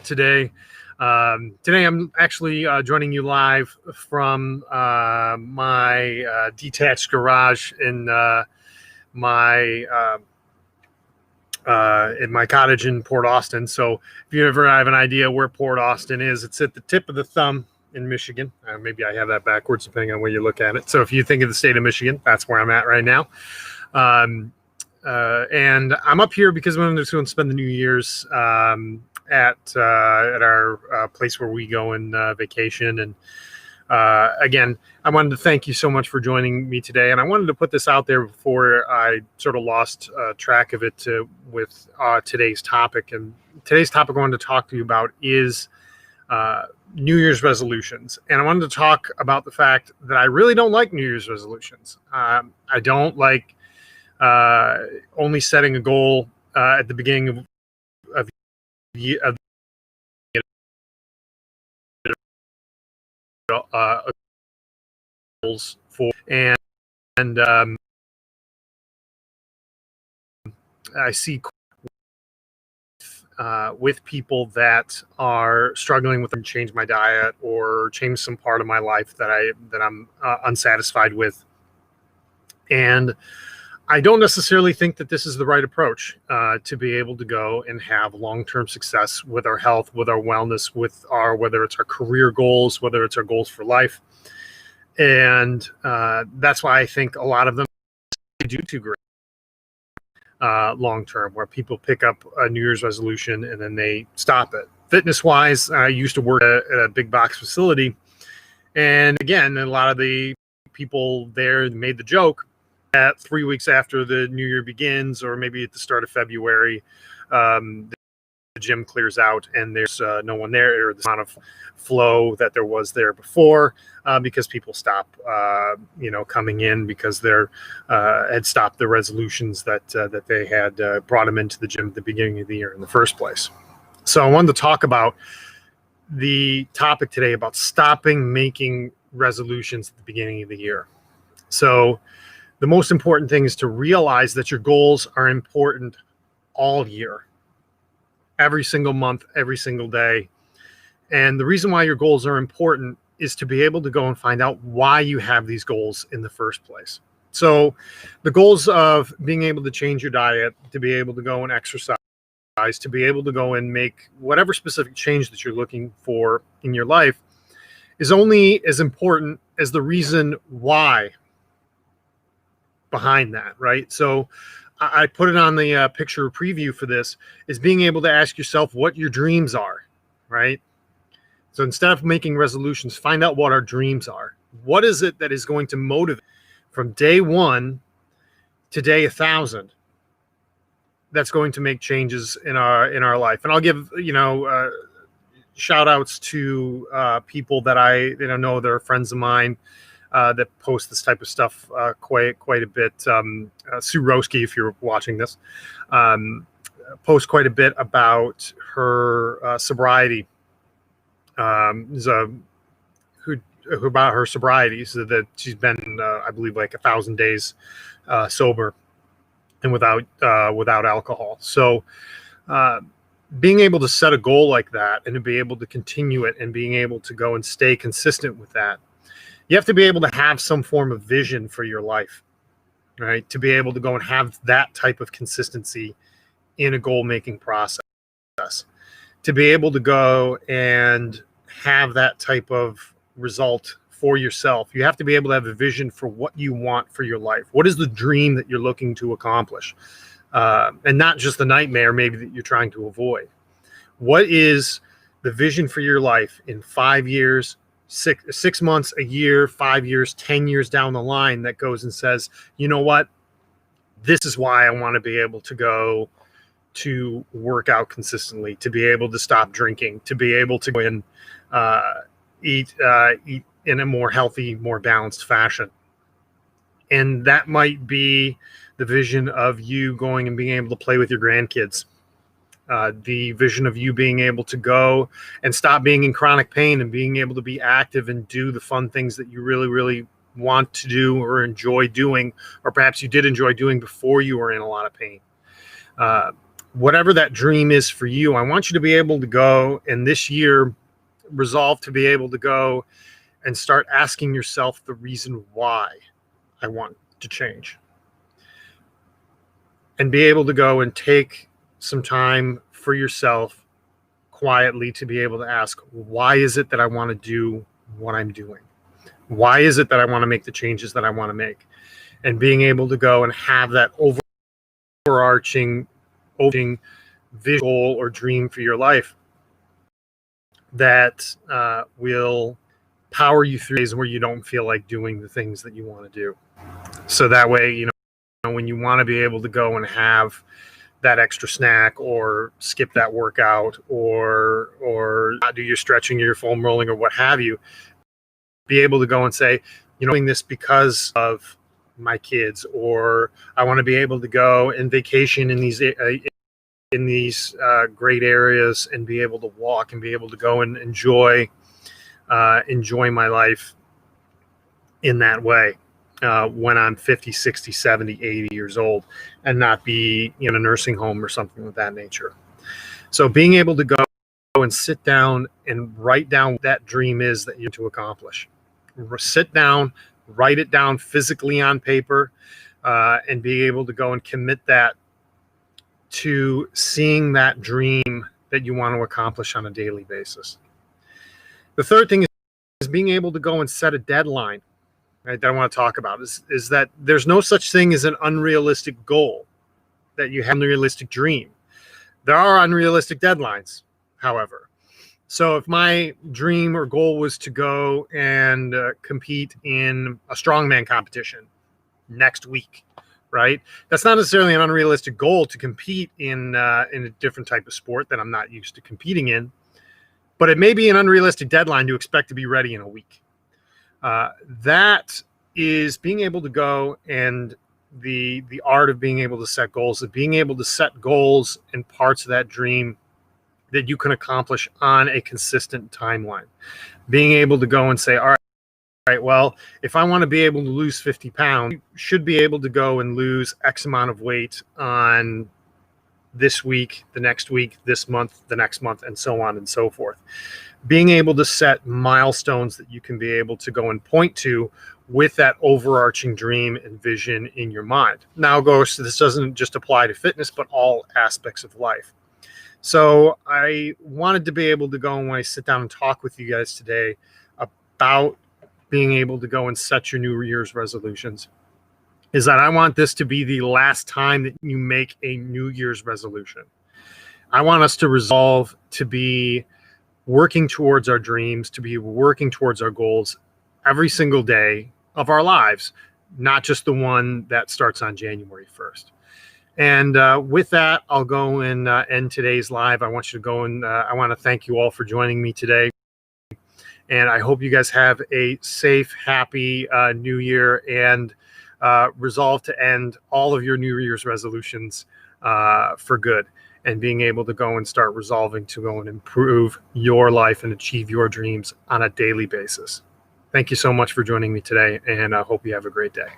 today. Today I'm actually joining you live from my detached garage in my cottage in Port Austin. So if you ever have an idea where Port Austin is, it's at the tip of the thumb in Michigan. Maybe I have that backwards depending on where you look at it. So if you think of the state of Michigan, that's where I'm at right now. And I'm up here because I'm just going to spend the New Year's at our place where we go and vacation. And again, I wanted to thank you so much for joining me today. And I wanted to put this out there before I sort of lost track of it with today's topic. And today's topic I wanted to talk to you about is New Year's resolutions. And I wanted to talk about the fact that I really don't like New Year's resolutions. I don't like only setting a goal at the beginning of goals for and I see with people that are struggling with change my diet or change some part of my life that I'm unsatisfied with, and I don't necessarily think that this is the right approach to be able to go and have long-term success with our health, with our wellness, with whether it's our career goals, whether it's our goals for life. And that's why I think a lot of them do too great long-term, where people pick up a New Year's resolution and then they stop it. Fitness-wise, I used to work at a big box facility. And again, a lot of the people there made the joke that 3 weeks after the new year begins, or maybe at the start of February, the gym clears out and there's no one there, or the amount of flow that there was there before, because people stop, coming in because they're had stopped the resolutions that they had brought them into the gym at the beginning of the year in the first place. So I wanted to talk about the topic today about stopping making resolutions at the beginning of the year. So the most important thing is to realize that your goals are important all year, every single month, every single day. And the reason why your goals are important is to be able to go and find out why you have these goals in the first place. So the goals of being able to change your diet, to be able to go and exercise, to be able to go and make whatever specific change that you're looking for in your life is only as important as the reason why behind that, right? So I put it on the picture preview for this, is being able to ask yourself what your dreams are, right? So instead of making resolutions, find out what our dreams are. What is it that is going to motivate from day one to day 1,000 that's going to make changes in our life? And I'll give shout outs to people that I know that are friends of mine that post this type of stuff quite a bit. Sue Roski, if you're watching this, posts quite a bit about her sobriety. About her sobriety, so that she's been, I believe, like 1,000 days sober and without alcohol. So being able to set a goal like that and to be able to continue it and being able to go and stay consistent with that, you have to be able to have some form of vision for your life, right? To be able to go and have that type of consistency in a goal-making process. To be able to go and have that type of result for yourself, you have to be able to have a vision for what you want for your life. What is the dream that you're looking to accomplish? And not just the nightmare maybe that you're trying to avoid. What is the vision for your life in 5 years, 6 months, a year, 5 years, 10 years down the line, that goes and says, you know what, this is why I want to be able to go to work out consistently, to be able to stop drinking, to be able to go and eat in a more healthy, more balanced fashion. And that might be the vision of you going and being able to play with your grandkids. The vision of you being able to go and stop being in chronic pain and being able to be active and do the fun things that you really, really want to do or enjoy doing, or perhaps you did enjoy doing before you were in a lot of pain. whatever that dream is for you, I want you to be able to go and this year resolve to be able to go and start asking yourself the reason why I want to change, and be able to go and take some time for yourself quietly to be able to ask, why is it that I want to do what I'm doing? Why is it that I want to make the changes that I want to make? And being able to go and have that overarching visual or dream for your life that will power you through days where you don't feel like doing the things that you want to do. So that way, you know, when you want to be able to go and have that extra snack or skip that workout or not do your stretching or your foam rolling or what have you, be able to go and say, you know, doing this because of my kids, or I want to be able to go and vacation in these great areas and be able to walk and be able to go and enjoy my life in that way when I'm 50, 60, 70, 80 years old, and not be in a nursing home or something of that nature. So being able to go and sit down and write down what that dream is that you're to accomplish. Sit down, write it down physically on paper, and be able to go and commit that to seeing that dream that you want to accomplish on a daily basis. The third thing is being able to go and set a deadline, right, that I want to talk about is that there's no such thing as an unrealistic goal, that you have an unrealistic dream. There are unrealistic deadlines, however. So if my dream or goal was to go and compete in a strongman competition next week, right? That's not necessarily an unrealistic goal to compete in a different type of sport that I'm not used to competing in, but it may be an unrealistic deadline to expect to be ready in a week. That is being able to go and the art of being able to set goals, of being able to set goals and parts of that dream that you can accomplish on a consistent timeline. Being able to go and say, all right, well, if I want to be able to lose 50 pounds, you should be able to go and lose X amount of weight on this week, the next week, this month, the next month, and so on and so forth. Being able to set milestones that you can be able to go and point to with that overarching dream and vision in your mind. Now, this doesn't just apply to fitness, but all aspects of life. So I wanted to be able to go, and when I sit down and talk with you guys today about being able to go and set your New Year's resolutions, is that I want this to be the last time that you make a New Year's resolution. I want us to resolve to be working towards our dreams, to be working towards our goals every single day of our lives, not just the one that starts on January 1st. And with that, I'll go and end today's live. I want you to go and I want to thank you all for joining me today. And I hope you guys have a safe, happy New Year, and resolve to end all of your New Year's resolutions for good, and being able to go and start resolving to go and improve your life and achieve your dreams on a daily basis. Thank you so much for joining me today, and I hope you have a great day.